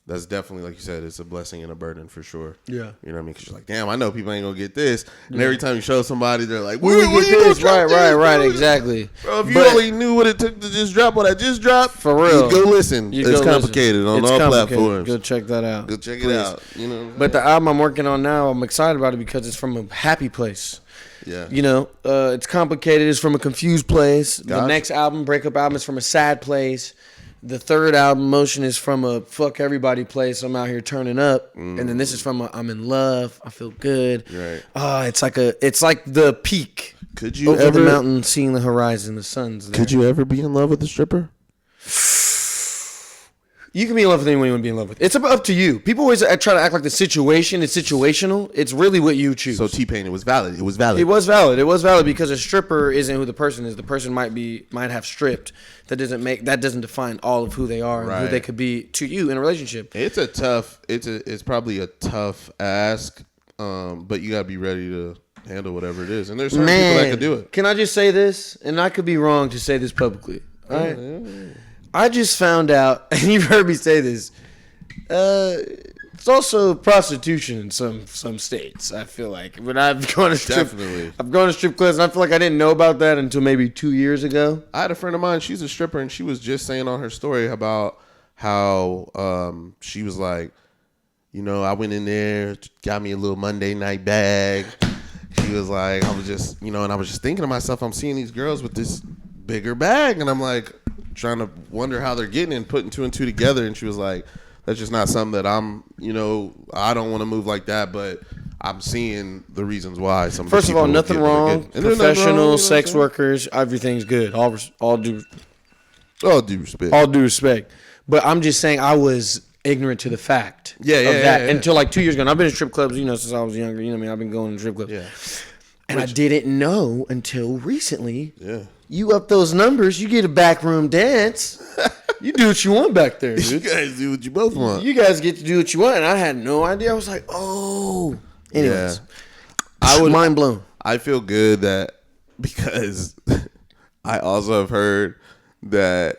That's definitely, like you said, it's a blessing and a burden for sure. Yeah. You know what I mean? Because you're like, damn, I know people ain't going to get this. And every time you show somebody, they're like, we get this. Right, exactly. Bro, if you only knew what it took to just drop what I just dropped, for real, you'd go listen. It's complicated on all platforms. Go check that out. Go check it out. But the album I'm working on now, I'm excited about it because it's from a happy place. Yeah. It's complicated. It's from a confused place. The next album, Breakup Album, is from a sad place. The third album, Motion, is from a fuck everybody place. I'm out here turning up, and then this is from a I'm in love. I feel good. Right. It's like the peak. Could you over the mountain, seeing the horizon, the sun's there. Could you ever be in love with a stripper? You can be in love with anyone you want to be in love with. It's up to you. People always try to act like the situation is situational. It's really what you choose. So T-Pain, it was valid. It was valid because a stripper isn't who the person is. The person might have stripped. That doesn't define all of who they are and who they could be to you in a relationship. It's probably a tough ask, but you gotta be ready to handle whatever it is. And there's certain people that can do it. Can I just say this? And I could be wrong to say this publicly. All right. Yeah. I just found out, and you've heard me say this, it's also prostitution in some states, I feel like. When I've gone to strip clubs, and I feel like I didn't know about that until maybe 2 years ago. I had a friend of mine, she's a stripper, and she was just saying on her story about how she was like, I went in there, got me a little Monday night bag. She was like, I was just thinking to myself, I'm seeing these girls with this bigger bag, and I'm like, trying to wonder how they're getting it and putting 2 and 2 together. And she was like, that's just not something that I'm, I don't want to move like that, but I'm seeing the reasons why. First of all, nothing wrong. Professional sex workers, everything's good. All due respect. But I'm just saying I was ignorant to the fact of that until like 2 years ago. And I've been in strip clubs, since I was younger. I've been going to strip clubs. Yeah. And I didn't know until recently. Yeah. You up those numbers, you get a backroom dance. You do what you want back there, You dude. guys do what you both want. You guys get to do what you want. And I had no idea. I was like, oh. Anyways. I was mind blown. I feel good that because I also have heard that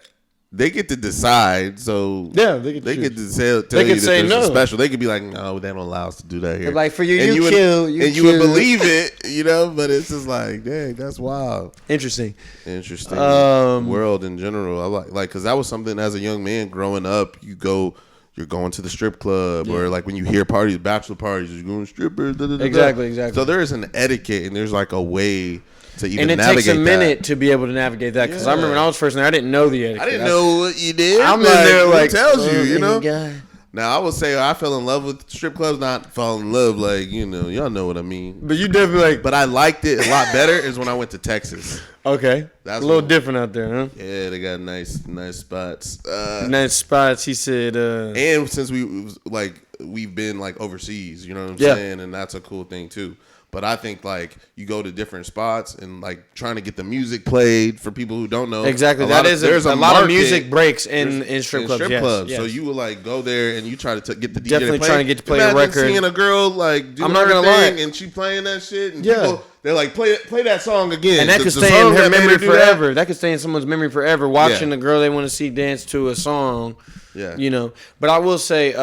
they get to decide. So yeah, they get to tell they you could that say there's no. a special. They could be like, no, they don't allow us to do that here. They're like, for you, and you would, kill. and you would believe it, you know. But it's just like, dang, that's wild. Interesting World in general. I like because that was something as a young man growing up. You're going to the strip club, or like when you hear parties, bachelor parties, you're going strippers. Exactly. So there is an etiquette and there's like a way to even and it navigate takes a minute that. to be able to navigate that because I remember when I was first there, I didn't know the etiquette. I didn't know what you did. I'm in there like, who tells you, you know. Guy. Now I would say I fell in love with strip clubs, not fall in love like y'all know what I mean. But you definitely like. But I liked it a lot better is when I went to Texas. Okay, That's a little different out there, huh? Yeah, they got nice spots. Nice spots. He said. And since we've been like overseas, you know what I'm saying, and that's a cool thing too. But I think like you go to different spots and like trying to get the music played for people who don't know. Exactly, there's a lot of music breaks in strip clubs. Yes. So you will like go there and you try to get the DJ definitely to play. trying to get to play Imagine a record. Seeing a girl like doing I'm not gonna thing lie. and she playing that shit and Yeah. people they're like play that song again. And that The could stay song in her that made memory do forever. That could stay in someone's memory forever. Watching Yeah. the girl they want to see dance to a song. Yeah. You know. But I will say,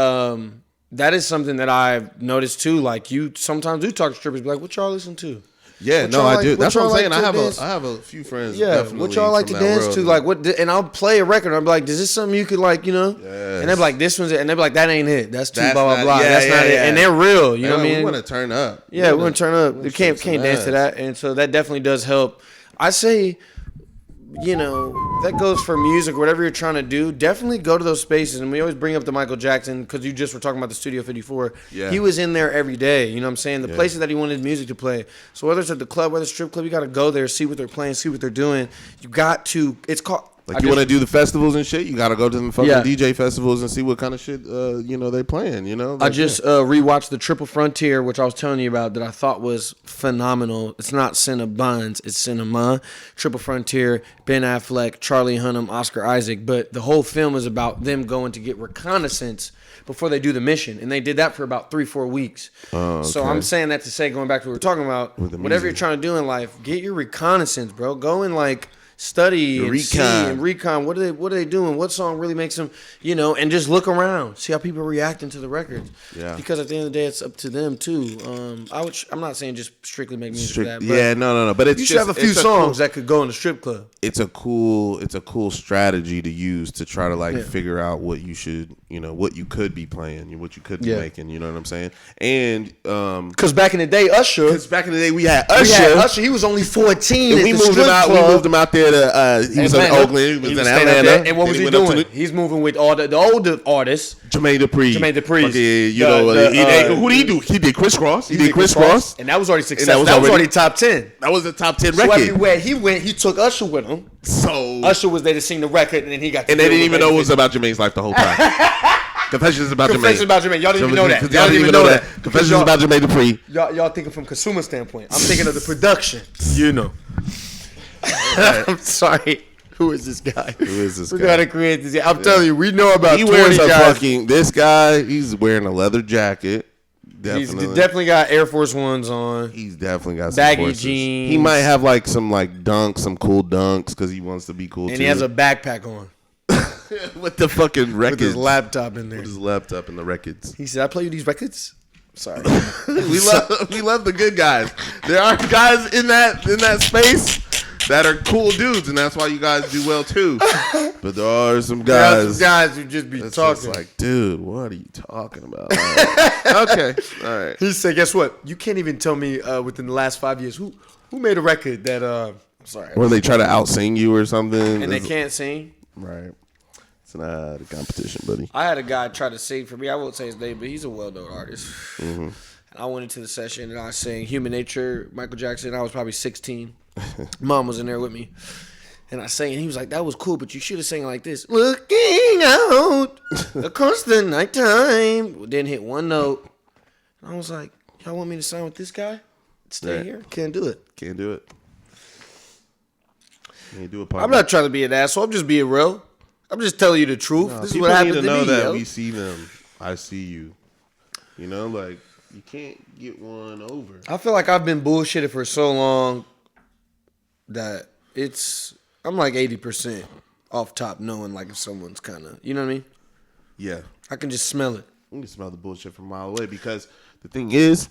that is something that I've noticed too. Like you sometimes do talk to strippers, be like, what y'all listen to? Yeah, What no, y'all I like- do. what That's what I'm y'all saying. like to I dance- have a few friends. Yeah, definitely what y'all like to from that dance world. to? Like what? And I'll play a record. And I'll be like, "Is this something you could like, Yes. And they'll be like, "This one's it," and they'll be like, "That ain't it. That's too That's blah blah not- blah. yeah, That's yeah, not it." yeah. And they're real. You know what I We mean? want to turn up. Yeah, we want to turn up. we You wanna can't shake some dance to ass. that, and so that definitely does help. I say, that goes for music, whatever you're trying to do. Definitely go to those spaces, and we always bring up the Michael Jackson because you just were talking about the Studio 54. Yeah. He was in there every day. You know what I'm saying? The places that he wanted music to play. So whether it's at the club, whether it's strip club, you got to go there, see what they're playing, see what they're doing. You got to. It's called. Like you want to do the festivals and shit, you got to go to the fucking Yeah. DJ festivals and see what kind of shit they playing. I Like, just rewatched the Triple Frontier, which I was telling you about, that I thought was phenomenal. It's not Cinnabons, it's Cinema. Triple Frontier, Ben Affleck, Charlie Hunnam, Oscar Isaac. But the whole film is about them going to get reconnaissance before they do the mission. And they did that for about 3-4 weeks. Oh, So okay. I'm saying that to say, going back to what we were talking about, With the whatever music. you're trying to do in life, get your reconnaissance, bro. Go and study and see and recon. What are they doing? What song really makes them, and just look around, see how people are reacting to the records. Yeah. Because at the end of the day, it's up to them too. I'm not saying just strictly make music for that. But yeah, no. But it's you should have a few songs that could go in the strip club. It's a cool strategy to use to try to figure out what you should, what you could be playing, what you could be making. You know what I'm saying? And because back in the day, Usher. because back in the day we had Usher. He was only 14. And at we the moved him strip out. club. We moved him out there to. He was in Atlanta. Oakland. He was in staying out Atlanta. there. And what was Then he went up to doing? He's moving with all the older artists. Jermaine Dupri. Fucking, who did he do? He did Crisscross. He did Crisscross. and that was already successful. that was already top 10. That was a top 10 So record. everywhere he went, he took Usher with him. So Usher was there to sing the record, and then he got. and they didn't even know it was about Jermaine's life the whole time. Confessions about Confessions Jermaine. about Jermaine. Y'all didn't even know that. Y'all didn't even know that. Confessions Y'all- about Jermaine Dupri. Y'all thinking from consumer standpoint. I'm thinking of the production. I'm sorry. Who is this guy? Who is this We guy? gotta create this. I'm telling you, we know about He 20 wears a guys. this guy. He's wearing a leather jacket. He's Definitely. definitely got Air Force Ones on. He's definitely got some Baggy forces. jeans. He might have some dunks, some cool dunks because he wants to be cool And too. he has a backpack on with the fucking with records. his laptop in there. With his laptop and the records. He said, I play you these records? Sorry. we love the good guys. There are guys in that space that are cool dudes, and that's why you guys do well too. But there are some guys. Guys who just be It's talking. just like, dude, what are you talking about? Okay, all right. He said, guess what? You can't even tell me within the last 5 years who made a record that sorry. Or they try to outsing you or something, And they can't sing. Right. It's not a competition, buddy. I had a guy try to sing for me. I won't say his name, but he's a well-known artist. Mm-hmm. And I went into the session and I sang Human Nature, Michael Jackson. I was probably 16. Mom was in there with me. And I sang, and he was like, that was cool, but you should have sang like this. Looking out across the nighttime. Didn't hit one note. And I was like, y'all want me to sign with this guy? stay here. Can't do it. Can't do it. Can't do it. I'm not trying to be an asshole. I'm just being real. I'm just telling you the truth. This is what happened to me. People need to know that yo. we see them. I see you. You know, like, you can't get one over. I feel like I've been bullshitted for so long that I'm like 80% off top knowing like if someone's kind of, you know what I mean? Yeah. I can just smell it. You can smell the bullshit from a mile away because the thing is,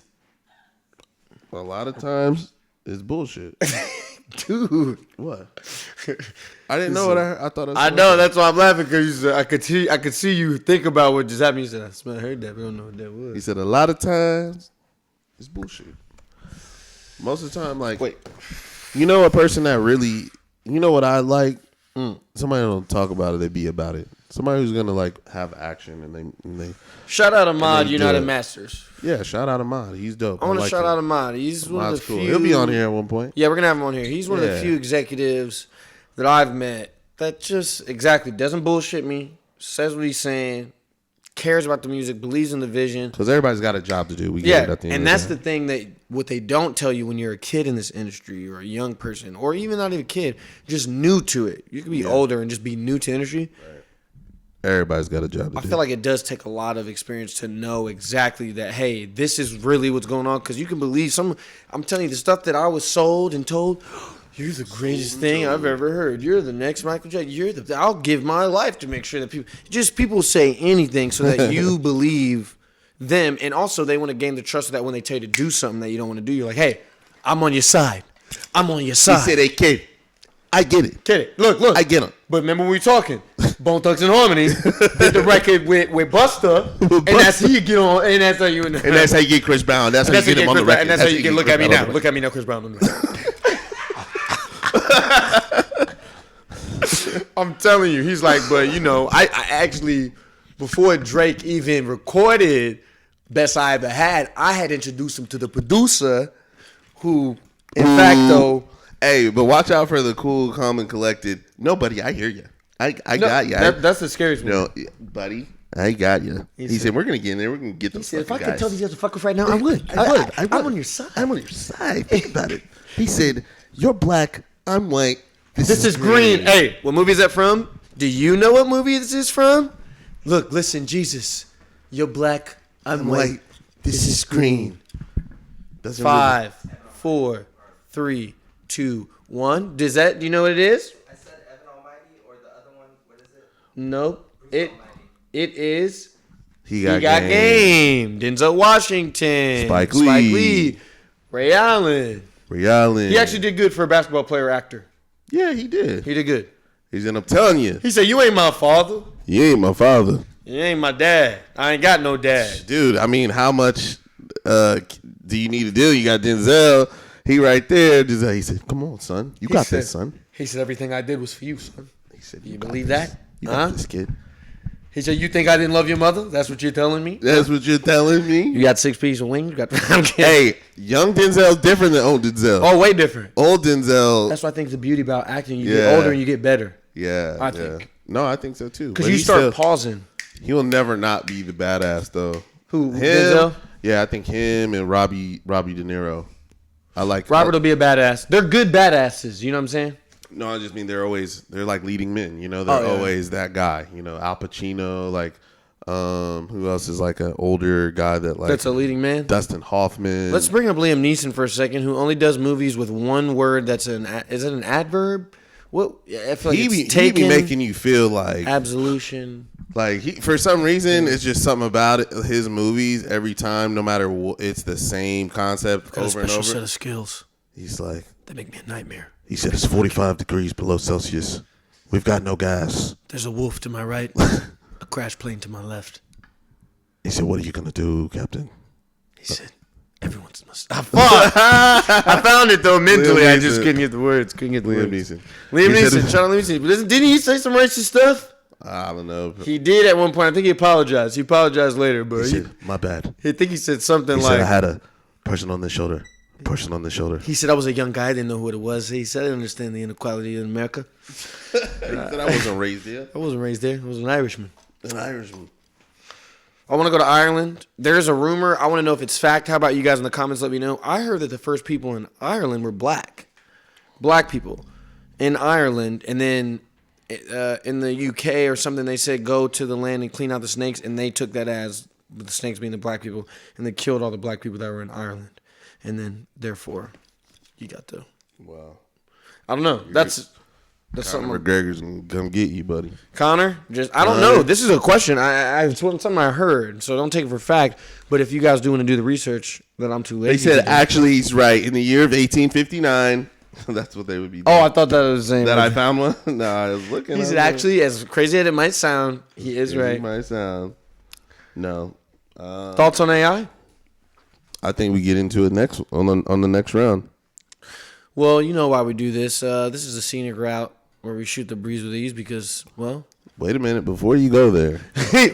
a lot of times, it's bullshit. Dude. What? I didn't know what I thought. I know, that's why I'm laughing because I could see you think about what just happened. You said, I heard that, but I don't know what that was. He said a lot of times, it's bullshit. Most of the time, like, Wait. You know a person that really, you know what I like? Somebody don't talk about it, they be about it. Somebody who's gonna like have action and they Shout out Ahmad, United Masters. Yeah, shout out Ahmad. He's dope. I want to like shout him. out Ahmad. He's one of the cool. few. He'll be on here at one point. Yeah, we're gonna have him on here. He's one of the few executives that I've met that just doesn't bullshit me, says what he's saying, cares about the music, believes in the vision. Because everybody's got a job to do. We get it at the end and of that's the the thing that what they don't tell you when you're a kid in this industry or a young person or even not even a kid, just new to it. You can be older and just be new to industry. Right. Everybody's got a job to do. I feel like it does take a lot of experience to know exactly that, hey, this is really what's going on. Because you can believe I'm telling you, the stuff that I was sold and told, you're the greatest thing I've ever heard. You're the next Michael Jackson. I'll give my life to make sure that people say anything so that you believe them. And also they want to gain the trust that when they tell you to do something that you don't want to do, you're like, hey, I'm on your side. I'm on your side. He said, hey, kid, I get it. Get it. Look. I get him. But remember when we talking, Bone Thugs and Harmony did the record with Busta, and that's how you get on, and that's how you and that's how you get Chris Brown. That's how you get him on the record. And that's how you get. Look at me now. Look at me now, Chris Brown. I'm telling you, he's like, but you know, I actually before Drake even recorded Best I Ever Had, I had introduced him to the producer, who, in fact, though. Hey, but watch out for the cool, calm, and collected. No, buddy, I hear you. I got you. That's the scariest one. No, buddy, I got you. He said, we're going to get in there. We're going to get those If I guys. could tell these guys to fuck off right now, I would. I'm on your side. I'm on your side. Think about it. He said, you're black, I'm white. This is green. Hey, what movie is that from? Do you know what movie this is from? Look, listen, Jesus. You're black, I'm white. This is green. 5, 4, 3, 2, 1. Do you know what it is? I said Evan Almighty, or the other one, what is it? Nope. Bruce It is He got game. Denzel Washington. Spike Lee. Ray Allen. He actually did good for a basketball player actor. Yeah, he did. He did good. He said, I'm telling you. He said, you ain't my father. You ain't my father. You ain't my dad. I ain't got no dad. Dude, I mean, how much do you need to do? You got Denzel. He right there. He said, come on, son. You got this, son. He said, everything I did was for you, son. He said, You believe that? You got this, kid. He said, you think I didn't love your mother? That's what you're telling me? That's what you're telling me? You got 6 pieces of wings? You got Hey, young Denzel's different than old Denzel. Oh, way different. Old Denzel. That's what I think is the beauty about acting. You get older and you get better. Yeah. I think. No, I think so too. Because you start pausing. He'll never not be the badass though. Who? Him? Denzel? Yeah, I think him and Robbie De Niro. I like Robert will be a badass. They're good badasses. You know what I'm saying? No, I just mean they're like leading men. You know, they're always that guy. You know, Al Pacino. Like, who else is like an older guy that's a leading man? Dustin Hoffman. Let's bring up Liam Neeson for a second, who only does movies with one word. Is it an adverb? What? I feel like he be making you feel like absolution. Like for some reason, it's just something about his movies. Every time, no matter what, it's the same concept over and over. Set of skills. He's like, they make me a nightmare. He said it's 45 degrees below Celsius. We've got no gas. There's a wolf to my right, a crash plane to my left. He said, "What are you gonna do, Captain?" He said, "Everyone's must." I found it though mentally. I just couldn't get the words. Liam Neeson. Shout out Liam Neeson. Didn't he say some racist stuff? I don't know. He did at one point. I think he apologized. He apologized later, but he said, "My bad." I think he said something like, said, "I had a person on the shoulder." He said, "I was a young guy. I didn't know who it was." He said, "I didn't understand the inequality in America." He said, "I wasn't raised there. I wasn't raised there. I was an Irishman." I want to go to Ireland. There's a rumor. I want to know if it's fact. How about you guys in the comments? Let me know. I heard that the first people in Ireland were black people in Ireland, and then in the UK or something, they said go to the land and clean out the snakes, and they took that as the snakes being the black people, and they killed all the black people that were in Ireland, and then therefore, you got the. Wow. I don't know. That's something. McGregor's gonna come get you, buddy. Connor, I don't know. This is a question. It's something I heard, so don't take it for fact. But if you guys do want to do the research, then I'm too lazy. They said actually he's right. In the year of 1859, that's what they would be doing. Oh, I thought that was the same. That I found one? No, I was looking. He's actually, as crazy as it might sound, he is right. It might sound. No. Thoughts on AI? I think we get into it next on the next round. Well, you know why we do this. This is a scenic route where we shoot the breeze with ease because, well. Wait a minute before you go there.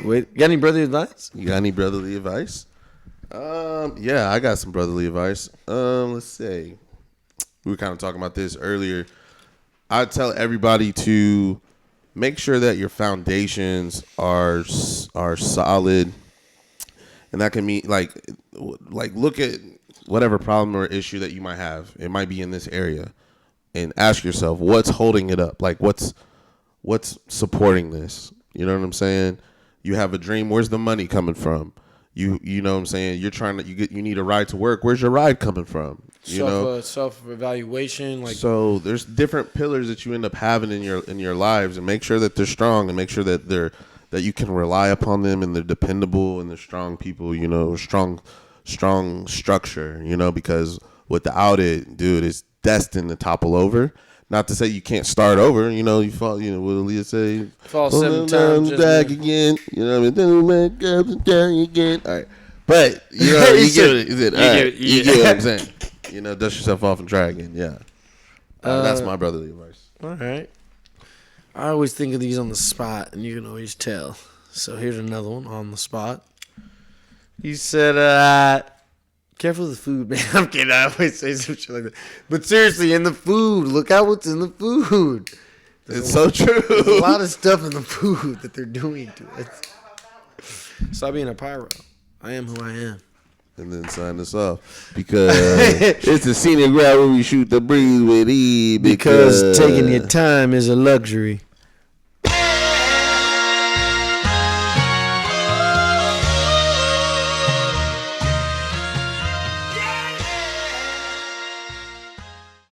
Wait, got any brotherly advice? You got any brotherly advice? Yeah, I got some brotherly advice. Let's see. We were kind of talking about this earlier. I tell everybody to make sure that your foundations are solid, and that can mean like look at whatever problem or issue that you might have. It might be in this area, and ask yourself what's holding it up. Like what's supporting this? You know what I'm saying? You have a dream. Where's the money coming from? You know what I'm saying? You're trying to you need a ride to work. Where's your ride coming from? Self-evaluation. So there's different pillars that you end up having in your lives, and make sure that they're strong, and make sure that that you can rely upon them, and they're dependable, and they're strong people. You know, strong structure. You know, because without it, dude, it's destined to topple over. Not to say you can't start over. You know, you fall. You know what Aaliyah say? Fall 7 times back again. You know what I mean? Back up down again. All right, but you know you get it. You get what I'm saying. You know, dust yourself off and try again. Yeah, that's my brotherly advice. All right. I always think of these on the spot, and you can always tell. So here's another one on the spot. You said, careful with the food, man. I'm kidding. I always say some shit like that. But seriously, in the food, look out what's in the food. It's so true. There's a lot of stuff in the food that they're doing to it. Stop being a pyro. I am who I am. And then sign us off because it's the scenic route where we shoot the breeze with ease. Because taking your time is a luxury.